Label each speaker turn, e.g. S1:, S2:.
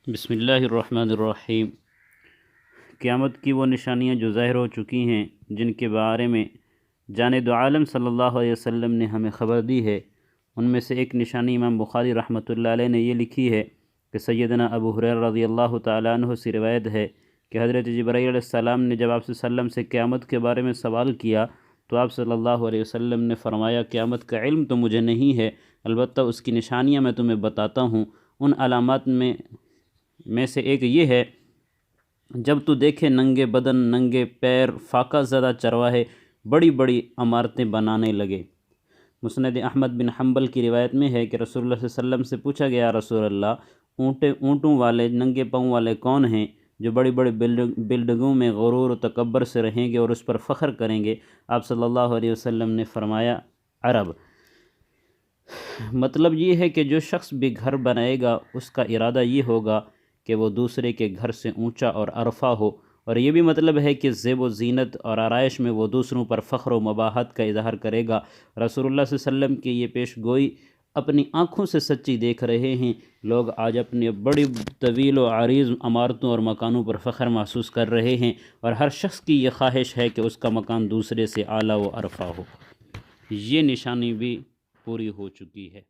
S1: بسم اللہ الرحمن الرحیم۔ قیامت کی وہ نشانیاں جو ظاہر ہو چکی ہیں، جن کے بارے میں جاند عالم صلی اللہ علیہ وسلم نے ہمیں خبر دی ہے، ان میں سے ایک نشانی امام بخاری رحمۃ اللہ علیہ نے یہ لکھی ہے کہ سیدنا ابو ہریرہ رضی اللہ تعالیٰ عنہ سے روایت ہے کہ حضرت جبرائیل علیہ السلام نے جب آپ صلی اللہ علیہ وسلم سے قیامت کے بارے میں سوال کیا تو آپ صلی اللہ علیہ وسلم نے فرمایا، قیامت کا علم تو مجھے نہیں ہے، البتہ اس کی نشانیاں میں تمہیں بتاتا ہوں۔ ان علامات میں سے ایک یہ ہے، جب تو دیکھے ننگے بدن، ننگے پیر، فاقہ زدہ چرواہے بڑی بڑی عمارتیں بنانے لگے۔ مسند احمد بن حنبل کی روایت میں ہے کہ رسول اللہ صلی اللہ علیہ وسلم سے پوچھا گیا، رسول اللہ، اونٹوں والے، ننگے پاؤں والے کون ہیں جو بڑی بڑی بلڈنگوں میں غرور و تکبر سے رہیں گے اور اس پر فخر کریں گے؟ آپ صلی اللہ علیہ وسلم نے فرمایا، عرب۔ مطلب یہ ہے کہ جو شخص بھی گھر بنائے گا اس کا ارادہ یہ ہوگا کہ وہ دوسرے کے گھر سے اونچا اور عرفہ ہو، اور یہ بھی مطلب ہے کہ زیب و زینت اور آرائش میں وہ دوسروں پر فخر و مباحت کا اظہار کرے گا۔ رسول اللہ صلی اللہ علیہ وسلم کی یہ پیش گوئی اپنی آنکھوں سے سچی دیکھ رہے ہیں۔ لوگ آج اپنی بڑی طویل و عریض عمارتوں اور مکانوں پر فخر محسوس کر رہے ہیں، اور ہر شخص کی یہ خواہش ہے کہ اس کا مکان دوسرے سے اعلیٰ و عرفہ ہو۔ یہ نشانی بھی پوری ہو چکی ہے۔